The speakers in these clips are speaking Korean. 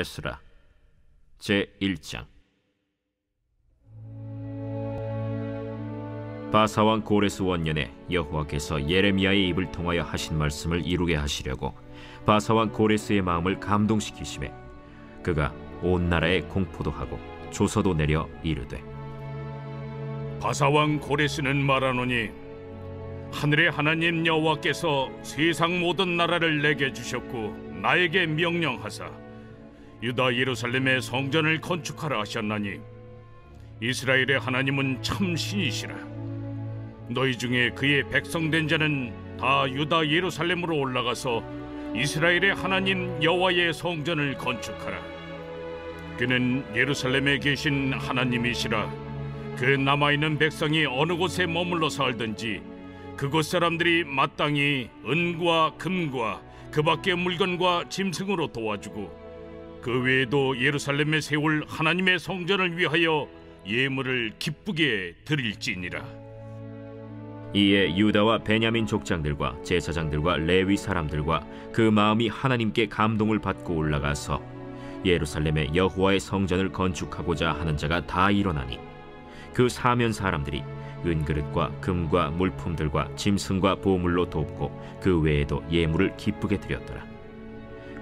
에스라 제1장. 바사왕 고레스 원년에 여호와께서 예레미야의 입을 통하여 하신 말씀을 이루게 하시려고 바사왕 고레스의 마음을 감동시키심에 그가 온 나라에 공포도 하고 조서도 내려 이르되, 바사왕 고레스는 말하노니 하늘의 하나님 여호와께서 세상 모든 나라를 내게 주셨고 나에게 명령하사 유다 예루살렘의 성전을 건축하라 하셨나니 이스라엘의 하나님은 참 신이시라. 너희 중에 그의 백성된 자는 다 유다 예루살렘으로 올라가서 이스라엘의 하나님 여호와의 성전을 건축하라. 그는 예루살렘에 계신 하나님이시라. 그 남아있는 백성이 어느 곳에 머물러 살든지 그곳 사람들이 마땅히 은과 금과 그 밖의 물건과 짐승으로 도와주고 그 외에도 예루살렘에 세울 하나님의 성전을 위하여 예물을 기쁘게 드릴지니라. 이에 유다와 베냐민 족장들과 제사장들과 레위 사람들과 그 마음이 하나님께 감동을 받고 올라가서 예루살렘에 여호와의 성전을 건축하고자 하는 자가 다 일어나니 그 사면 사람들이 은그릇과 금과 물품들과 짐승과 보물로 돕고 그 외에도 예물을 기쁘게 드렸더라.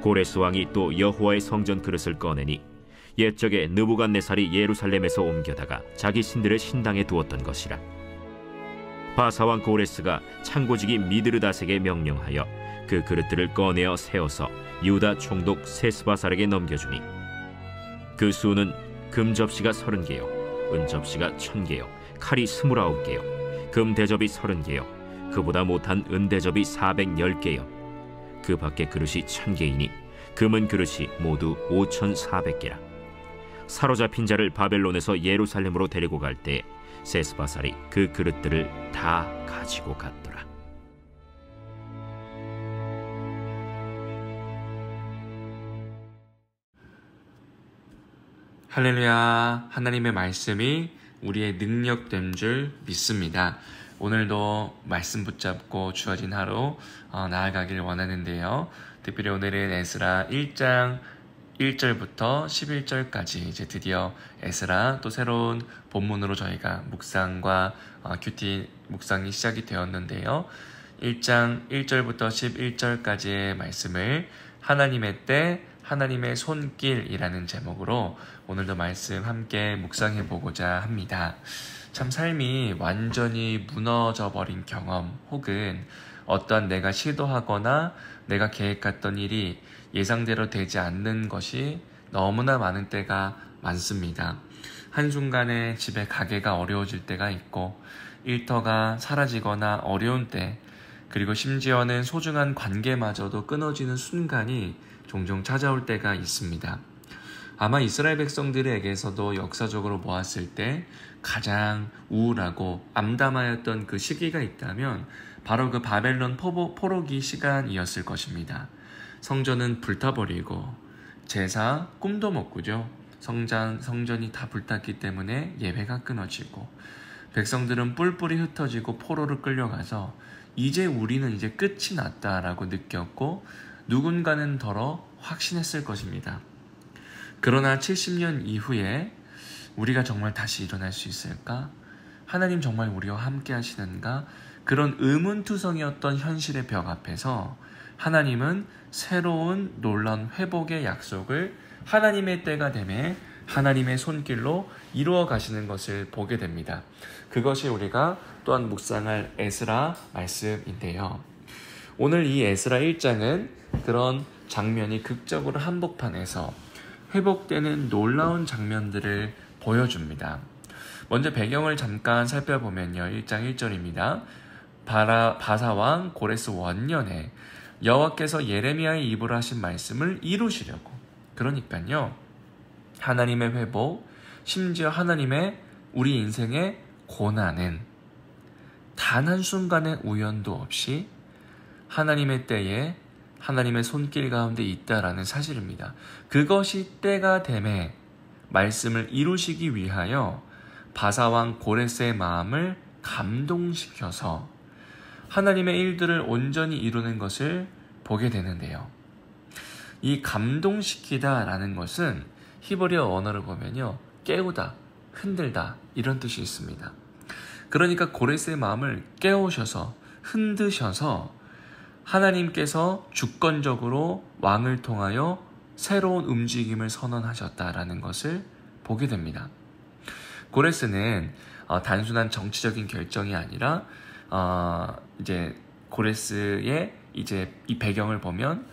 고레스 왕이 또 여호와의 성전 그릇을 꺼내니 옛적에 느부갓네살이 예루살렘에서 옮겨다가 자기 신들의 신당에 두었던 것이라. 바사왕 고레스가 창고지기 미드르닷에게 명령하여 그 그릇들을 꺼내어 세워서 유다 총독 세스바살에게 넘겨주니 그 수는 금 접시가 30개요 은 접시가 1000개요 칼이 29개요 금 대접이 30개요 그보다 못한 은 대접이 410개요 그 밖에 그릇이 1000개이니 금은 그릇이 모두 5400개라. 사로잡힌 자를 바벨론에서 예루살렘으로 데리고 갈 때에 세스바살이 그 그릇들을 다 가지고 갔더라. 할렐루야. 하나님의 말씀이 우리의 능력된 줄 믿습니다. 오늘도 말씀 붙잡고 주어진 하루 나아가길 원하는데요. 특별히 오늘은 에스라 1장 1절부터 11절까지 이제 드디어 에스라 또 새로운 본문으로 저희가 묵상과 큐티 묵상이 시작이 되었는데요. 1장 1절부터 11절까지의 말씀을 하나님의 때 하나님의 손길이라는 제목으로 오늘도 말씀 함께 묵상해 보고자 합니다. 참 삶이 완전히 무너져 버린 경험 혹은 어떠한 내가 시도하거나 내가 계획했던 일이 예상대로 되지 않는 것이 너무나 많은 때가 많습니다. 한순간에 집에 가기가 어려워질 때가 있고 일터가 사라지거나 어려운 때, 그리고 심지어는 소중한 관계마저도 끊어지는 순간이 종종 찾아올 때가 있습니다. 아마 이스라엘 백성들에게서도 역사적으로 보았을 때 가장 우울하고 암담하였던 그 시기가 있다면 바로 그 바벨론 포로기 시간이었을 것입니다. 성전은 불타버리고 제사 꿈도 못 꾸죠. 성전이 다 불탔기 때문에 예배가 끊어지고 백성들은 뿔뿔이 흩어지고 포로로 끌려가서 이제 우리는 이제 끝이 났다라고 느꼈고 누군가는 더러 확신했을 것입니다. 그러나 70년 이후에 우리가 정말 다시 일어날 수 있을까? 하나님 정말 우리와 함께 하시는가? 그런 의문투성이었던 현실의 벽 앞에서 하나님은 새로운 놀라운 회복의 약속을 하나님의 때가 되매 하나님의 손길로 이루어 가시는 것을 보게 됩니다. 그것이 우리가 또한 묵상할 에스라 말씀인데요. 오늘 이 에스라 1장은 그런 장면이 극적으로 한복판에서 회복되는 놀라운 장면들을 보여줍니다. 먼저 배경을 잠깐 살펴보면요. 1장 1절입니다. 바사왕 고레스 원년에 여호와께서 예레미야의 입으로 하신 말씀을 이루시려고, 그러니까요, 하나님의 회복, 심지어 하나님의 우리 인생의 고난은 단 한순간의 우연도 없이 하나님의 때에 하나님의 손길 가운데 있다라는 사실입니다. 그것이 때가 됨에 말씀을 이루시기 위하여 바사왕 고레스의 마음을 감동시켜서 하나님의 일들을 온전히 이루는 것을 보게 되는데요. 이 감동시키다라는 것은 히브리어 언어를 보면요, 깨우다, 흔들다 이런 뜻이 있습니다. 그러니까 고레스의 마음을 깨우셔서 흔드셔서 하나님께서 주권적으로 왕을 통하여 새로운 움직임을 선언하셨다라는 것을 보게 됩니다. 고레스는 단순한 정치적인 결정이 아니라 이제 고레스의 이제 이 배경을 보면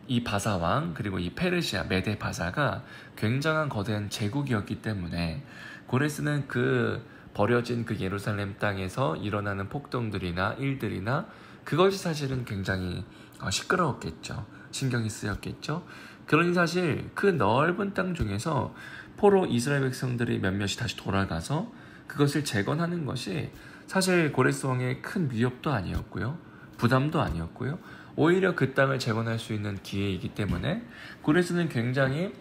이 바사왕 그리고 이 페르시아 메데 바사가 굉장한 거대한 제국이었기 때문에 고레스는 그 버려진 그 예루살렘 땅에서 일어나는 폭동들이나 일들이나 그것이 사실은 굉장히 시끄러웠겠죠. 신경이 쓰였겠죠. 그러니 사실 그 넓은 땅 중에서 포로 이스라엘 백성들이 몇몇이 다시 돌아가서 그것을 재건하는 것이 사실 고레스 왕의 큰 위협도 아니었고요. 부담도 아니었고요. 오히려 그 땅을 재건할 수 있는 기회이기 때문에 고레스는 굉장히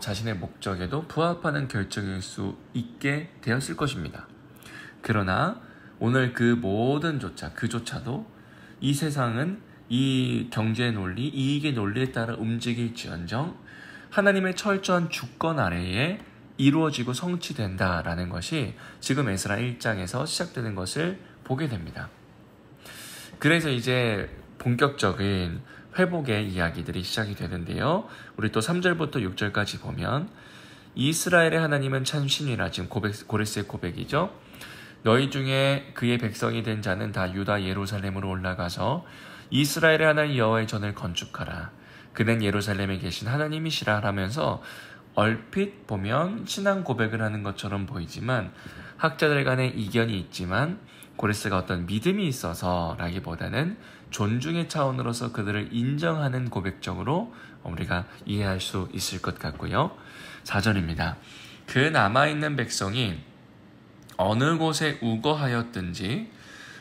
자신의 목적에도 부합하는 결정일 수 있게 되었을 것입니다. 그러나 오늘 그 모든 그조차도 이 세상은 이 경제의 논리, 이익의 논리에 따라 움직일지언정 하나님의 철저한 주권 아래에 이루어지고 성취된다라는 것이 지금 에스라 1장에서 시작되는 것을 보게 됩니다. 그래서 이제 본격적인 회복의 이야기들이 시작이 되는데요. 우리 또 3절부터 6절까지 보면 이스라엘의 하나님은 참 신이라, 지금 고레스의 고백이죠. 너희 중에 그의 백성이 된 자는 다 유다 예루살렘으로 올라가서 이스라엘의 하나님 여호와의 전을 건축하라. 그는 예루살렘에 계신 하나님이시라 하면서 얼핏 보면 신앙 고백을 하는 것처럼 보이지만 학자들 간에 이견이 있지만 고레스가 어떤 믿음이 있어서 라기보다는 존중의 차원으로서 그들을 인정하는 고백적으로 우리가 이해할 수 있을 것 같고요. 4절입니다. 그 남아있는 백성이 어느 곳에 우거하였든지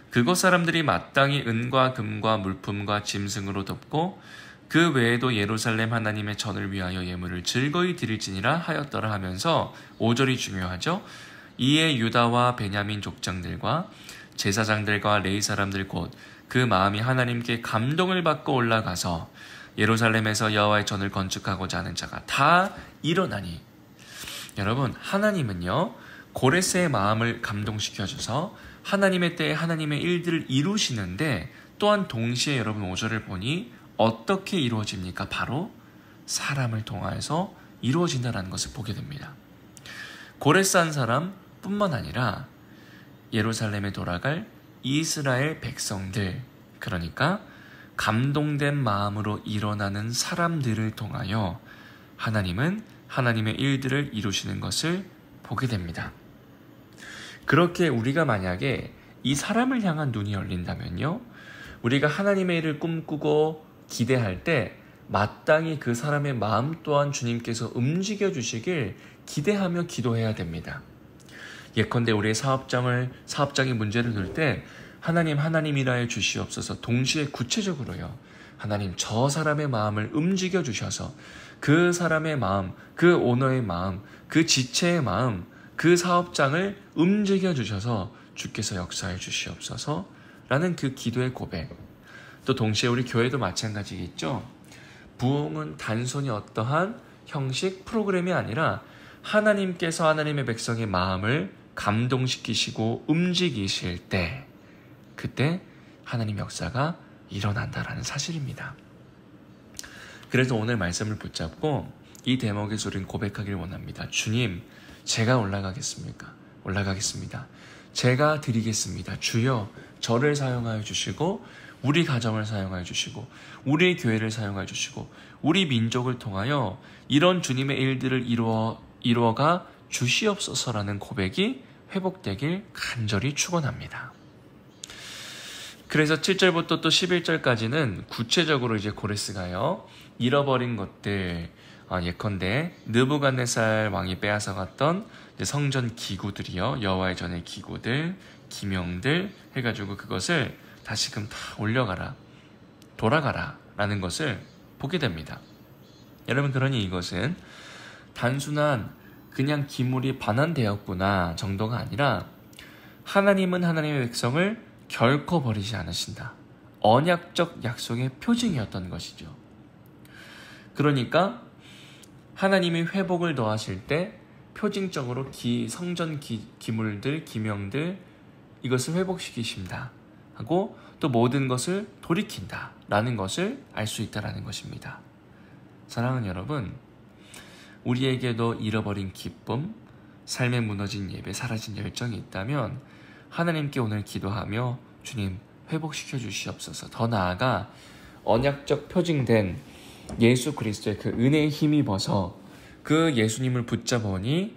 그곳 사람들이 마땅히 은과 금과 물품과 짐승으로 덮고 그 외에도 예루살렘 하나님의 전을 위하여 예물을 즐거이 드릴지니라 하였더라 하면서 5절이 중요하죠. 이에 유다와 베냐민 족장들과 제사장들과 레위 사람들 곧 그 마음이 하나님께 감동을 받고 올라가서 예루살렘에서 여호와의 전을 건축하고자 하는 자가 다 일어나니. 여러분, 하나님은요 고레스의 마음을 감동시켜줘서 하나님의 때에 하나님의 일들을 이루시는데 또한 동시에 여러분 5절을 보니 어떻게 이루어집니까? 바로 사람을 통하여서 이루어진다는 것을 보게 됩니다. 고레스 한 사람뿐만 아니라 예루살렘에 돌아갈 이스라엘 백성들, 그러니까 감동된 마음으로 일어나는 사람들을 통하여 하나님은 하나님의 일들을 이루시는 것을 보게 됩니다. 그렇게 우리가 만약에 이 사람을 향한 눈이 열린다면요, 우리가 하나님의 일을 꿈꾸고 기대할 때 마땅히 그 사람의 마음 또한 주님께서 움직여 주시길 기대하며 기도해야 됩니다. 예컨대 우리의 사업장의 문제를 둘 때 하나님이라 해 주시옵소서, 동시에 구체적으로요, 하나님 저 사람의 마음을 움직여 주셔서 그 사람의 마음, 그 오너의 마음, 그 지체의 마음, 그 사업장을 움직여 주셔서 주께서 역사해 주시옵소서 라는 그 기도의 고백. 또 동시에 우리 교회도 마찬가지겠죠. 부흥은 단순히 어떠한 형식 프로그램이 아니라 하나님께서 하나님의 백성의 마음을 감동시키시고 움직이실 때, 그때 하나님 역사가 일어난다라는 사실입니다. 그래서 오늘 말씀을 붙잡고 이 대목에서 우리는 고백하길 원합니다. 주님, 제가 올라가겠습니다. 제가 드리겠습니다. 주여, 저를 사용하여 주시고 우리 가정을 사용하여 주시고 우리 교회를 사용하여 주시고 우리 민족을 통하여 이런 주님의 일들을 이루어가 주시옵소서라는 고백이 회복되길 간절히 축원합니다. 그래서 7절부터 또 11절까지는 구체적으로 이제 고레스가요, 잃어버린 것들, 예컨대 느부갓네살 왕이 빼앗아갔던 성전 기구들이요, 여호와의 전의 기구들, 기명들 해가지고 그것을 다시금 다 올려가라, 돌아가라 라는 것을 보게 됩니다. 여러분, 그러니 이것은 단순한 그냥 기물이 반환되었구나 정도가 아니라 하나님은 하나님의 백성을 결코 버리지 않으신다, 언약적 약속의 표징이었던 것이죠. 그러니까 하나님이 회복을 더하실 때 표징적으로 성전 기물들, 기명들 이것을 회복시키신다 하고 또 모든 것을 돌이킨다 라는 것을 알 수 있다라는 것입니다. 사랑하는 여러분, 우리에게도 잃어버린 기쁨, 삶에 무너진 예배, 사라진 열정이 있다면 하나님께 오늘 기도하며 주님 회복시켜 주시옵소서. 더 나아가 언약적 표징된 예수 그리스도의 그 은혜에 힘입어서 그 예수님을 붙잡으니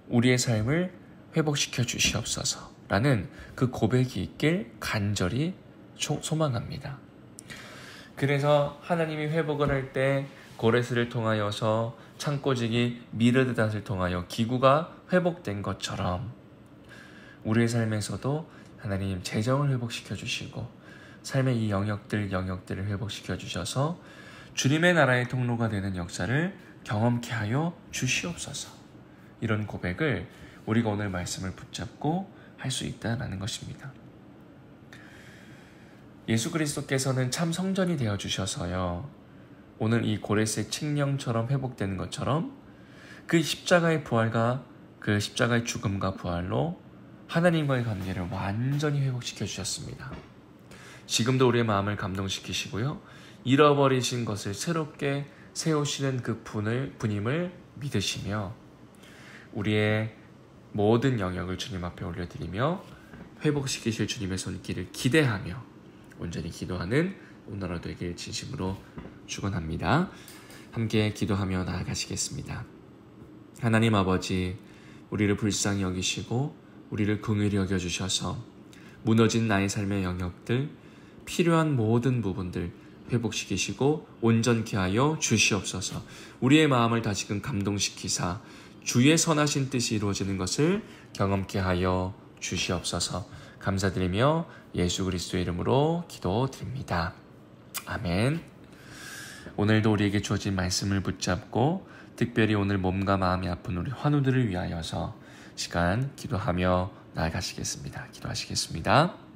우리의 삶을 회복시켜 주시옵소서 라는 그 고백이 있길 간절히 소망합니다. 그래서 하나님이 회복을 할 때 고레스를 통하여서 창고지기 미르드닷을 통하여 기구가 회복된 것처럼 우리의 삶에서도 하나님 재정을 회복시켜 주시고 삶의 이 영역들을 회복시켜 주셔서 주님의 나라의 통로가 되는 역사를 경험케 하여 주시옵소서. 이런 고백을 우리가 오늘 말씀을 붙잡고 할 수 있다는 것입니다. 예수 그리스도께서는 참 성전이 되어 주셔서요, 오늘 이 고레스의 칙령처럼 회복되는 것처럼 그 십자가의 부활과 그 십자가의 죽음과 부활로 하나님과의 관계를 완전히 회복시켜 주셨습니다. 지금도 우리의 마음을 감동시키시고요, 잃어버리신 것을 새롭게 세우시는 그 분임을 믿으시며 우리의 모든 영역을 주님 앞에 올려드리며 회복시키실 주님의 손길을 기대하며 온전히 기도하는 오늘 하루 되길 진심으로 축원합니다. 함께 기도하며 나아가시겠습니다. 하나님 아버지, 우리를 불쌍히 여기시고 우리를 긍휼히 여겨주셔서 무너진 나의 삶의 영역들, 필요한 모든 부분들 회복시키시고 온전케 하여 주시옵소서. 우리의 마음을 다시금 감동시키사 주의 선하신 뜻이 이루어지는 것을 경험케 하여 주시옵소서. 감사드리며 예수 그리스도의 이름으로 기도드립니다. 아멘. 오늘도 우리에게 주어진 말씀을 붙잡고 특별히 오늘 몸과 마음이 아픈 우리 환우들을 위하여서 시간 기도하며 나아가시겠습니다. 기도하시겠습니다.